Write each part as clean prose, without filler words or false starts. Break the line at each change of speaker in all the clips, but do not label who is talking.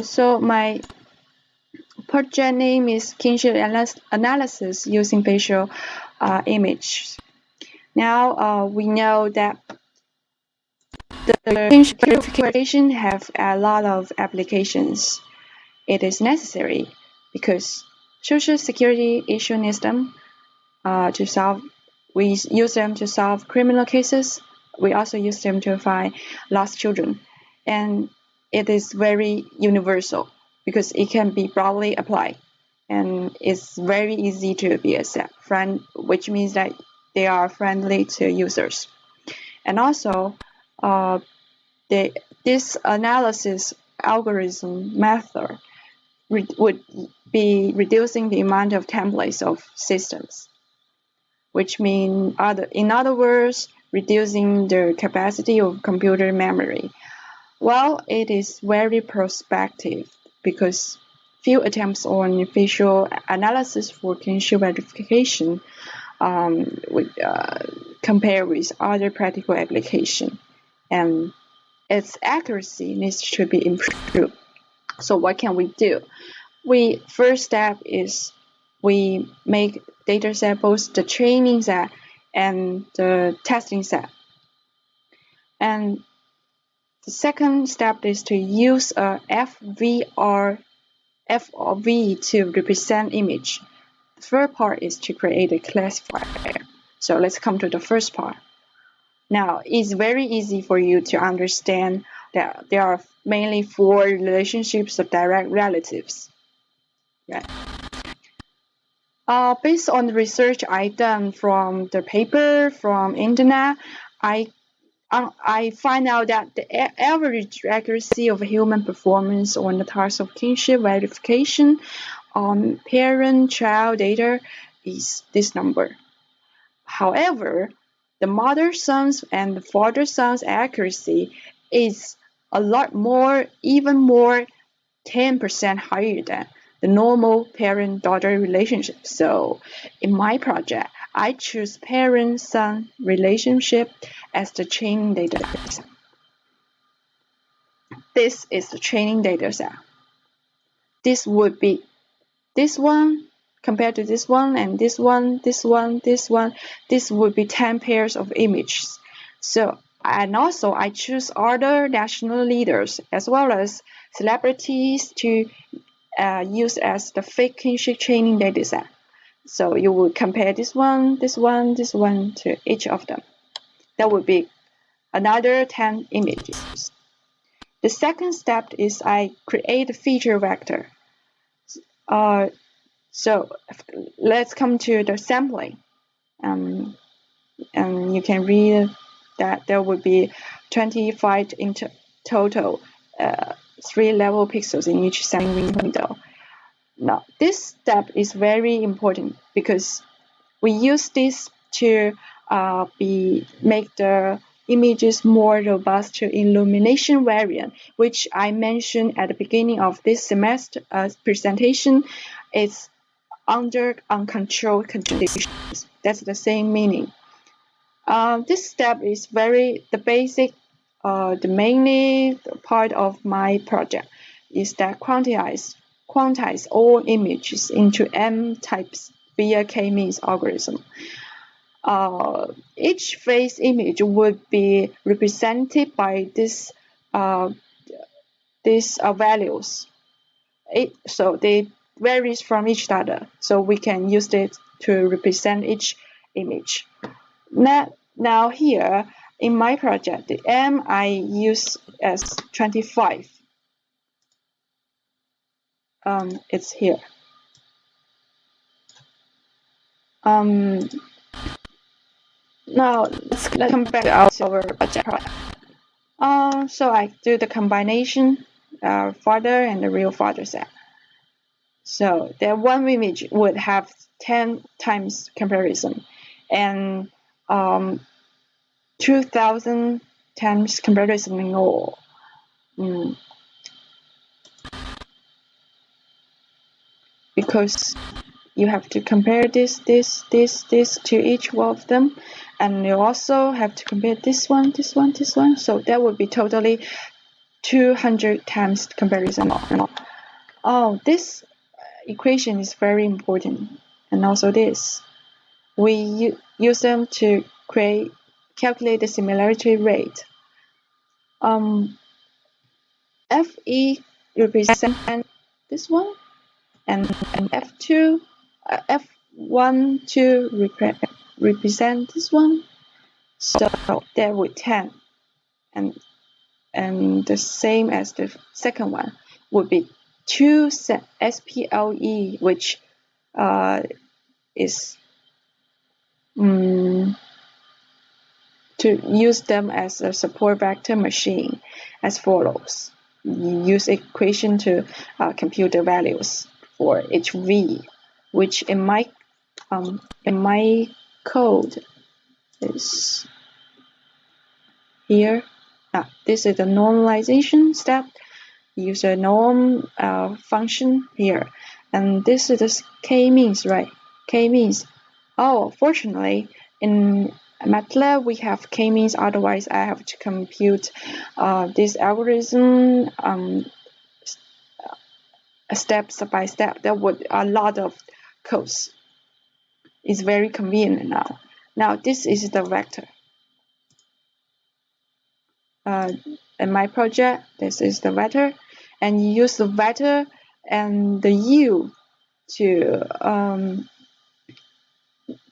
So my project name is kinship analysis using facial image. Now we know that the kinship verification have a lot of applications. It is necessary because social security issue needs them to solve. We use them to solve criminal cases. We also use them to find lost children, and it is very universal because it can be broadly applied, and it's very easy to be accepted, which means that they are friendly to users. And also, this analysis algorithm method would be reducing the amount of templates of systems, which mean in other words, reducing the capacity of computer memory. Well, it is very prospective because few attempts on facial analysis for kinship verification compare with other practical application, and its accuracy needs to be improved. So what can we do? First step is we make data set, both the training set and the testing set. And the second step is to use a FV to represent image. The third part is to create a classifier. So let's come to the first part. Now, it's very easy for you to understand that there are mainly 4 relationships of direct relatives. Right. Based on the research I done from the paper, from internet, I find out that the average accuracy of human performance on the task of kinship verification on parent-child data is this number. However, the mother-son's and the father-son's accuracy is a lot more, even more, 10% higher than the normal parent-daughter relationship. So in my project, I choose parent-son relationship as the training data set. This is the training data set. This would be this one compared to this one, and this one, this one, this one. This would be 10 pairs of images. So, and also I choose other national leaders as well as celebrities to use as the fake kinship training data set. So you would compare this one, this one, this one to each of them. That would be another 10 images. The second step is I create a feature vector. So let's come to the sampling. And you can read that there would be 25 in total, 3 level pixels in each sampling window. Now, this step is very important because we use this to make the images more robust to illumination variant, which I mentioned at the beginning of this semester presentation. It's under uncontrolled conditions. That's the same meaning. This step is the basic, the mainly part of my project is that quantize all images into M types via K-means algorithm. Each face image would be represented by these values. So they varies from each other. So we can use it to represent each image. Now here in my project, the M I use as 25. It's here. Now let's come back to our project. So I do the combination, father and the real father set. So the one image would have 10 times comparison, and 2,000 times comparison in all. Because you have to compare this to each one of them, and you also have to compare this one. So that would be totally 200 times comparison. Oh, this equation is very important, and also this. We use them to calculate the similarity rate. Fe represent this one, and F2, F1, 2 represent this one. So there would 10, and the same as the second one would be 2 SPLE, which is to use them as a support vector machine as follows. You use equation to compute the values for each v, which in my code is here. This is the normalization step. Use a norm function here, and this is the k-means, right? K-means. Oh, fortunately, in MATLAB we have k-means. Otherwise, I have to compute this algorithm step by step. There would a lot of codes. It's very convenient now. Now this is the vector. In my project, this is the vector, and you use the vector and the u to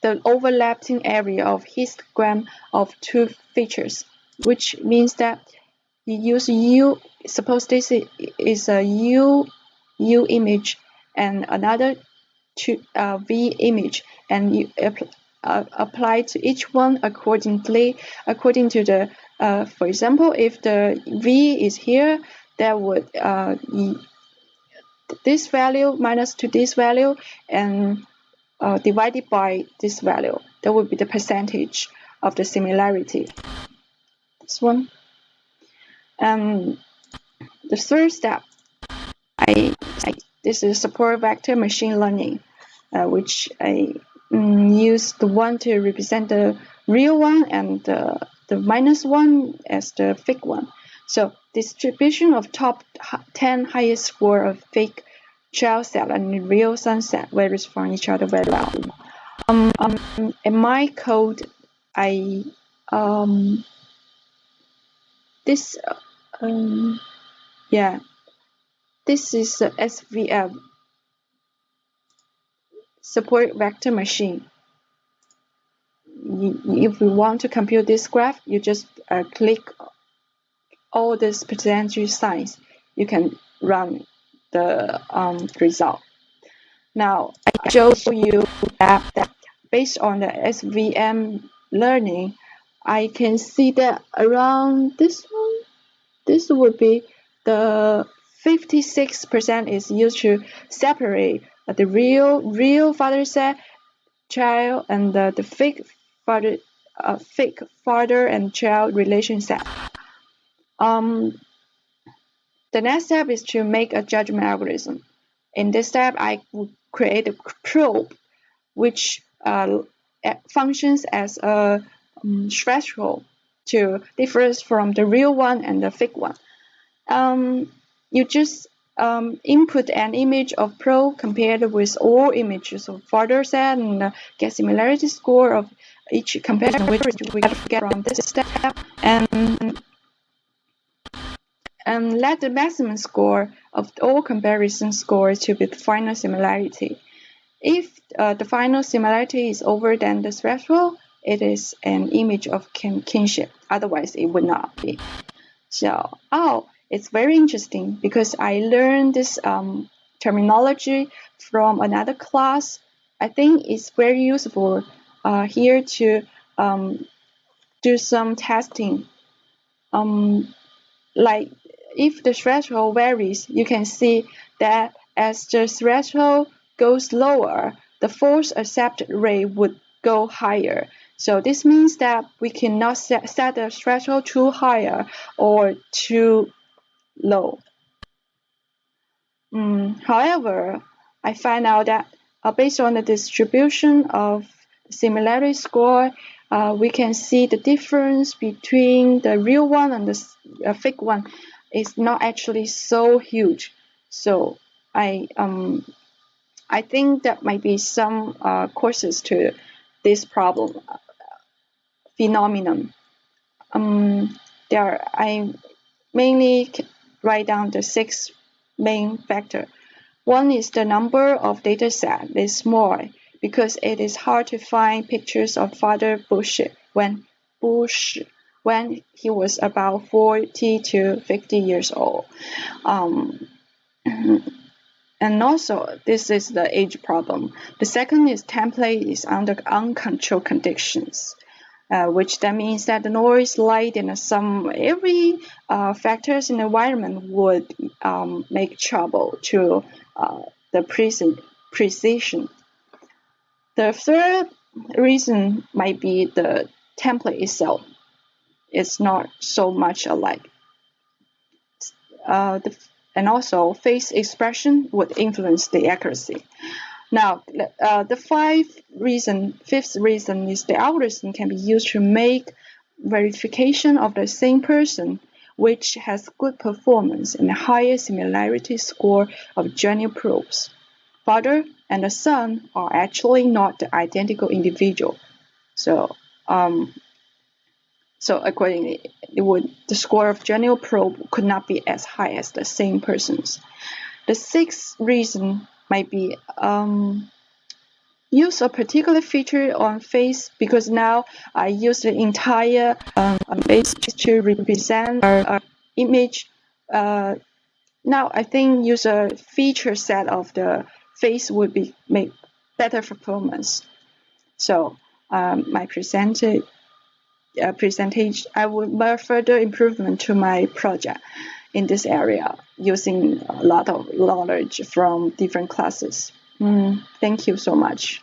the overlapping area of histogram of two features, which means that you use u. Suppose this is a u image and another v image, and you apply to each one accordingly, according to the for example, if the v is here, that would this value minus to this value and divided by this value. That would be the percentage of the similarity. This one. The third step, this is support vector machine learning, which I use the one to represent the real one and the minus one as the fake one. So distribution of top 10 highest score of fake child cell and real sun set varies from each other very well. In my code, this is the SVM support vector machine. If you want to compute this graph, you just click all these percentage signs. You can run the result. Now I show you that based on the SVM learning, I can see that around this one, this would be the 56% is used to separate the real father set child and the fake father and child relation set. The next step is to make a judgment algorithm. In this step, I will create a probe which functions as a threshold to differs from the real one and the fake one. You just input an image of probe compared with all images of father set and get similarity score of each comparison, which we get from this step, and let the maximum score of all comparison scores to be the final similarity. If the final similarity is over than the threshold, it is an image of kinship. Otherwise, it would not be. So, it's very interesting because I learned this terminology from another class. I think it's very useful here to do some testing. Like if the threshold varies, you can see that as the threshold goes lower, the false accepted rate would go higher. So this means that we cannot set the threshold too higher or too low. However, I find out that based on the distribution of similarity score, we can see the difference between the real one and the fake one is not actually so huge. So I think that might be some causes to this problem phenomenon. I mainly write down the 6 main factors. One is the number of data set is small because it is hard to find pictures of Father Bush when he was about 40 to 50 years old. And also, this is the age problem. The second is template is under uncontrolled conditions, which that means that the noise, light, and some every factors in the environment would make trouble to the precision. The third reason might be the template itself. It's not so much alike. And also, face expression would influence the accuracy. Now, the fifth reason is the algorithm can be used to make verification of the same person, which has good performance and a higher similarity score of genuine proofs. Father and the son are actually not the identical individual. So accordingly, the score of genuine probe could not be as high as the same person's. The sixth reason might be use a particular feature on face, because now I use the entire face to represent our image. Now I think use a feature set of the face would make better performance. So my presentation, I would make further improvement to my project in this area using a lot of knowledge from different classes. Thank you so much.